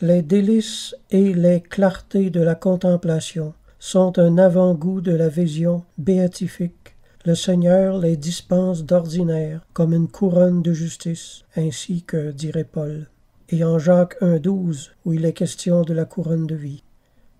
Les délices et les clartés de la contemplation sont un avant-goût de la vision béatifique. Le Seigneur les dispense d'ordinaire comme une couronne de justice, ainsi que dirait Paul. Et en Jacques 1,12, où il est question de la couronne de vie.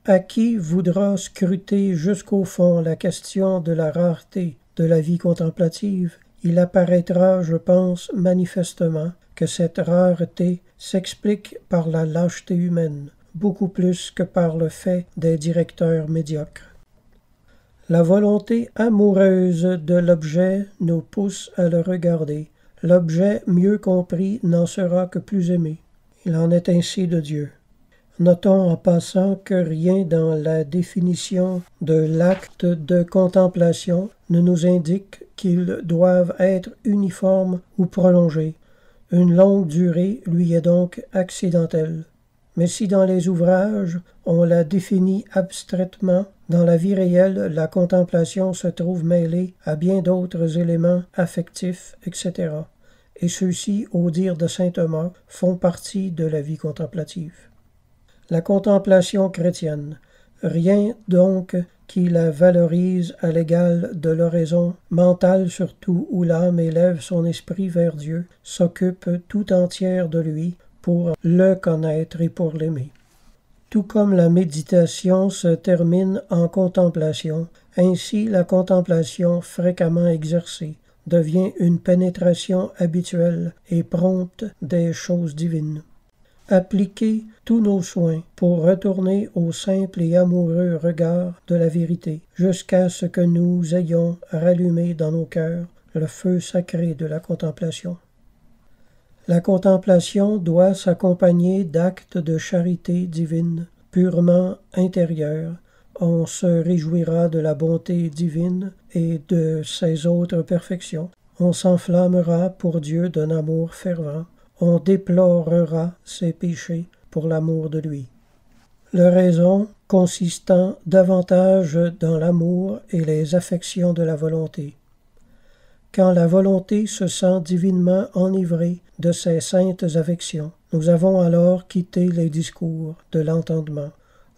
À qui voudra scruter jusqu'au fond la question de la rareté de la vie contemplative, il apparaîtra, je pense, manifestement que cette rareté s'explique par la lâcheté humaine, beaucoup plus que par le fait des directeurs médiocres. La volonté amoureuse de l'objet nous pousse à le regarder. L'objet mieux compris n'en sera que plus aimé. Il en est ainsi de Dieu. Notons en passant que rien dans la définition de l'acte de contemplation ne nous indique qu'ils doivent être uniformes ou prolongés. Une longue durée lui est donc accidentelle. Mais si dans les ouvrages on la définit abstraitement, dans la vie réelle, la contemplation se trouve mêlée à bien d'autres éléments affectifs, etc. Et ceux-ci, au dire de saint Thomas, font partie de la vie contemplative. La contemplation chrétienne, rien donc qui la valorise à l'égal de l'oraison mentale surtout où l'âme élève son esprit vers Dieu, s'occupe tout entière de lui pour le connaître et pour l'aimer. Tout comme la méditation se termine en contemplation, ainsi la contemplation fréquemment exercée devient une pénétration habituelle et prompte des choses divines. Appliquer tous nos soins pour retourner au simple et amoureux regard de la vérité, jusqu'à ce que nous ayons rallumé dans nos cœurs le feu sacré de la contemplation. La contemplation doit s'accompagner d'actes de charité divine, purement intérieurs. On se réjouira de la bonté divine et de ses autres perfections. On s'enflammera pour Dieu d'un amour fervent. On déplorera ses péchés pour l'amour de lui. L'oraison consistant davantage dans l'amour et les affections de la volonté. Quand la volonté se sent divinement enivrée de ses saintes affections, nous avons alors quitté les discours de l'entendement,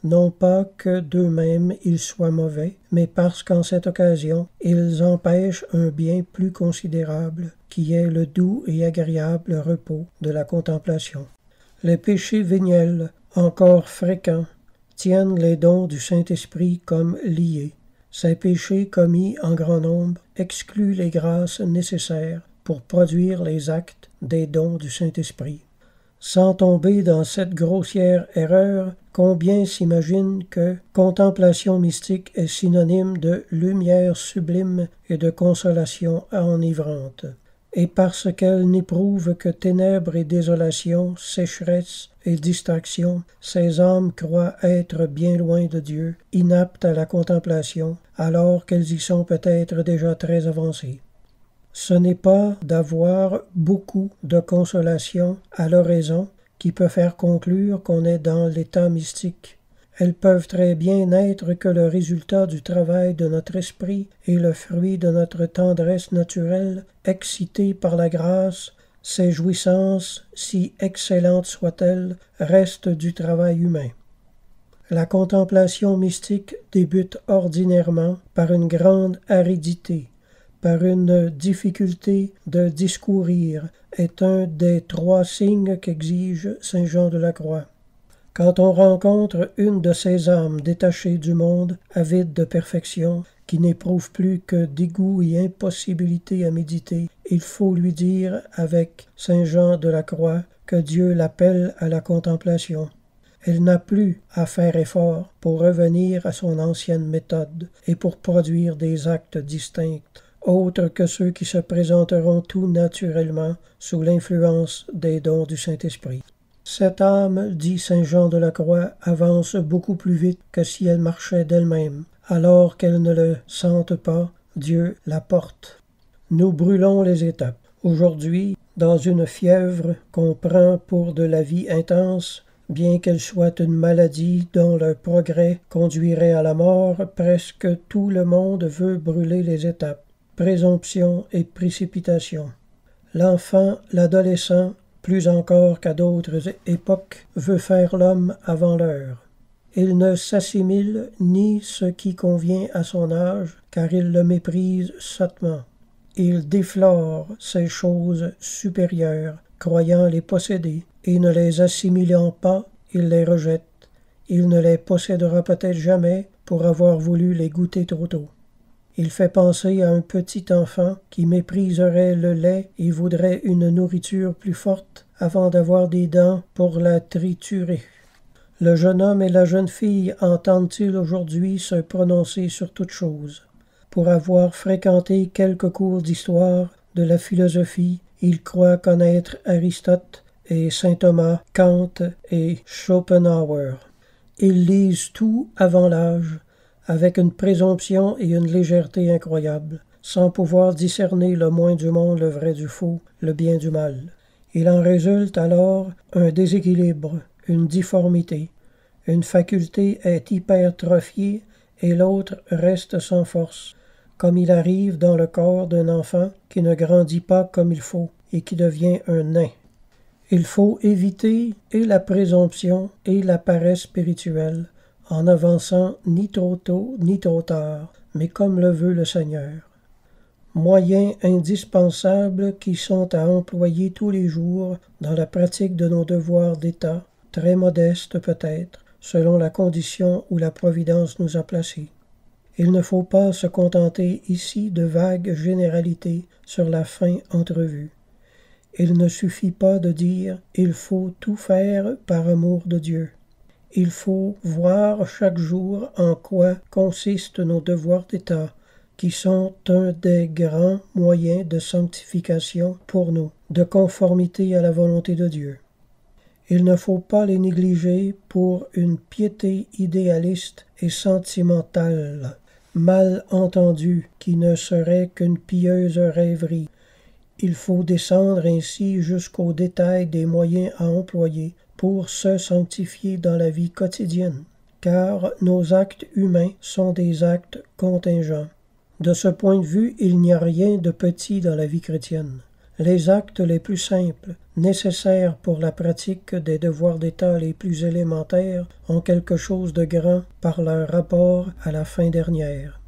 non pas que d'eux-mêmes ils soient mauvais, mais parce qu'en cette occasion ils empêchent un bien plus considérable, qui est le doux et agréable repos de la contemplation. Les péchés véniels, encore fréquents, tiennent les dons du Saint-Esprit comme liés. Ces péchés commis en grand nombre excluent les grâces nécessaires pour produire les actes des dons du Saint-Esprit. Sans tomber dans cette grossière erreur, combien s'imaginent que contemplation mystique est synonyme de lumière sublime et de consolation enivrante. Et parce qu'elle n'éprouve que ténèbres et désolation, sécheresse et distraction, ces âmes croient être bien loin de Dieu, inaptes à la contemplation, alors qu'elles y sont peut-être déjà très avancées. Ce n'est pas d'avoir beaucoup de consolation à l'oraison qui peut faire conclure qu'on est dans l'état mystique. Elles peuvent très bien n'être que le résultat du travail de notre esprit et le fruit de notre tendresse naturelle, excitée par la grâce. Ces jouissances, si excellentes soient-elles, restent du travail humain. La contemplation mystique débute ordinairement par une grande aridité, par une difficulté de discourir, est un des 3 signes qu'exige saint Jean de la Croix. Quand on rencontre une de ces âmes détachées du monde, avides de perfection, qui n'éprouve plus que dégoût et impossibilité à méditer, il faut lui dire avec saint Jean de la Croix que Dieu l'appelle à la contemplation. Elle n'a plus à faire effort pour revenir à son ancienne méthode et pour produire des actes distincts, autres que ceux qui se présenteront tout naturellement sous l'influence des dons du Saint-Esprit. Cette âme, dit saint Jean de la Croix, avance beaucoup plus vite que si elle marchait d'elle-même. Alors qu'elle ne le sente pas, Dieu la porte. Nous brûlons les étapes. Aujourd'hui, dans une fièvre qu'on prend pour de la vie intense, bien qu'elle soit une maladie dont le progrès conduirait à la mort, presque tout le monde veut brûler les étapes. Présomption et précipitation. L'enfant, l'adolescent, plus encore qu'à d'autres époques, veut faire l'homme avant l'heure. Il ne s'assimile ni ce qui convient à son âge, car il le méprise sottement. Il déflore ces choses supérieures, croyant les posséder, et ne les assimilant pas, il les rejette. Il ne les possédera peut-être jamais pour avoir voulu les goûter trop tôt. Il fait penser à un petit enfant qui mépriserait le lait et voudrait une nourriture plus forte avant d'avoir des dents pour la triturer. Le jeune homme et la jeune fille entendent-ils aujourd'hui se prononcer sur toute chose? Pour avoir fréquenté quelques cours d'histoire, de la philosophie, ils croient connaître Aristote et saint Thomas, Kant et Schopenhauer. Ils lisent tout avant l'âge, avec une présomption et une légèreté incroyables, sans pouvoir discerner le moins du monde le vrai du faux, le bien du mal. Il en résulte alors un déséquilibre, une difformité. Une faculté est hypertrophiée et l'autre reste sans force, comme il arrive dans le corps d'un enfant qui ne grandit pas comme il faut et qui devient un nain. Il faut éviter et la présomption et la paresse spirituelle, en avançant ni trop tôt ni trop tard, mais comme le veut le Seigneur. Moyens indispensables qui sont à employer tous les jours dans la pratique de nos devoirs d'État, très modestes peut-être, selon la condition où la Providence nous a placés. Il ne faut pas se contenter ici de vagues généralités sur la fin entrevue. Il ne suffit pas de dire « il faut tout faire par amour de Dieu ». Il faut voir chaque jour en quoi consistent nos devoirs d'État, qui sont un des grands moyens de sanctification pour nous, de conformité à la volonté de Dieu. Il ne faut pas les négliger pour une piété idéaliste et sentimentale, mal entendue, qui ne serait qu'une pieuse rêverie. Il faut descendre ainsi jusqu'au détail des moyens à employer pour se sanctifier dans la vie quotidienne, car nos actes humains sont des actes contingents. De ce point de vue, il n'y a rien de petit dans la vie chrétienne. Les actes les plus simples, nécessaires pour la pratique des devoirs d'État les plus élémentaires, ont quelque chose de grand par leur rapport à la fin dernière.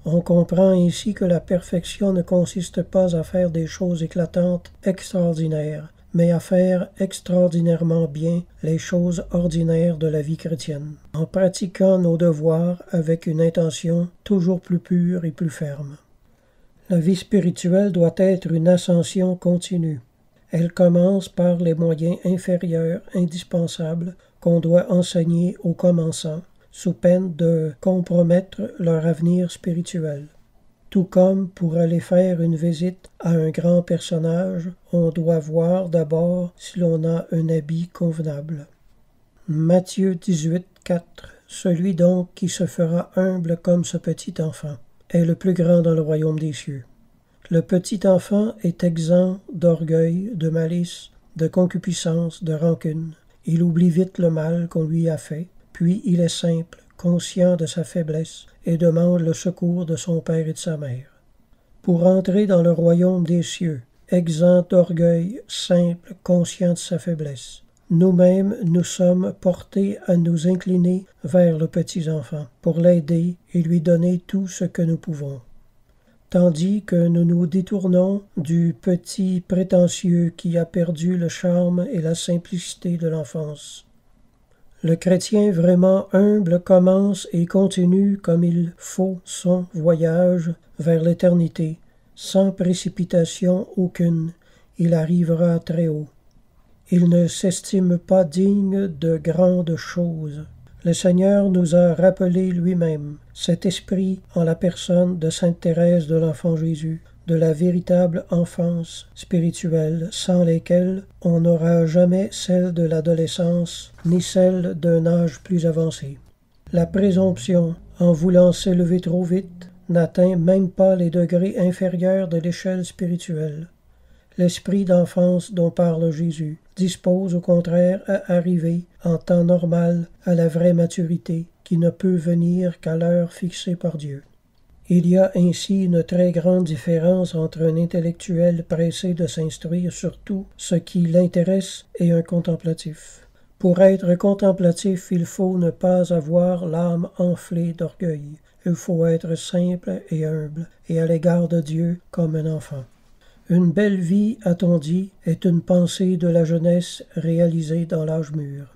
On comprend ainsi que la perfection ne consiste pas à faire des choses éclatantes, extraordinaires, mais à faire extraordinairement bien les choses ordinaires de la vie chrétienne, en pratiquant nos devoirs avec une intention toujours plus pure et plus ferme. La vie spirituelle doit être une ascension continue. Elle commence par les moyens inférieurs indispensables qu'on doit enseigner aux commençants, sous peine de compromettre leur avenir spirituel. Tout comme pour aller faire une visite à un grand personnage, on doit voir d'abord si l'on a un habit convenable. Matthieu 18, 4. Celui donc qui se fera humble comme ce petit enfant est le plus grand dans le royaume des cieux. Le petit enfant est exempt d'orgueil, de malice, de concupiscence, de rancune. Il oublie vite le mal qu'on lui a fait, puis il est simple, conscient de sa faiblesse, et demande le secours de son père et de sa mère. Pour entrer dans le royaume des cieux, exempt d'orgueil, simple, conscient de sa faiblesse, nous-mêmes nous sommes portés à nous incliner vers le petit enfant, pour l'aider et lui donner tout ce que nous pouvons. Tandis que nous nous détournons du petit prétentieux qui a perdu le charme et la simplicité de l'enfance. Le chrétien vraiment humble commence et continue comme il faut son voyage vers l'éternité, sans précipitation aucune. Il arrivera très haut. Il ne s'estime pas digne de grandes choses. Le Seigneur nous a rappelé lui-même cet esprit en la personne de sainte Thérèse de l'Enfant Jésus, de la véritable enfance spirituelle, sans lesquelles on n'aura jamais celle de l'adolescence, ni celle d'un âge plus avancé. La présomption, en voulant s'élever trop vite, n'atteint même pas les degrés inférieurs de l'échelle spirituelle. L'esprit d'enfance dont parle Jésus dispose au contraire à arriver, en temps normal, à la vraie maturité, qui ne peut venir qu'à l'heure fixée par Dieu. Il y a ainsi une très grande différence entre un intellectuel pressé de s'instruire sur tout ce qui l'intéresse et un contemplatif. Pour être contemplatif, il faut ne pas avoir l'âme enflée d'orgueil. Il faut être simple et humble, et à l'égard de Dieu comme un enfant. Une belle vie, a-t-on dit, est une pensée de la jeunesse réalisée dans l'âge mûr.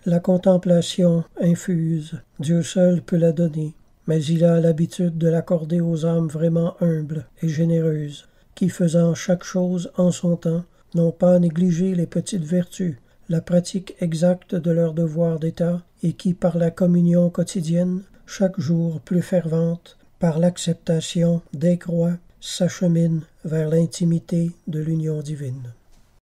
La contemplation infuse, Dieu seul peut la donner, mais il a l'habitude de l'accorder aux âmes vraiment humbles et généreuses, qui, faisant chaque chose en son temps, n'ont pas négligé les petites vertus, la pratique exacte de leur devoir d'État, et qui, par la communion quotidienne, chaque jour plus fervente, par l'acceptation des croix, s'achemine vers l'intimité de l'union divine.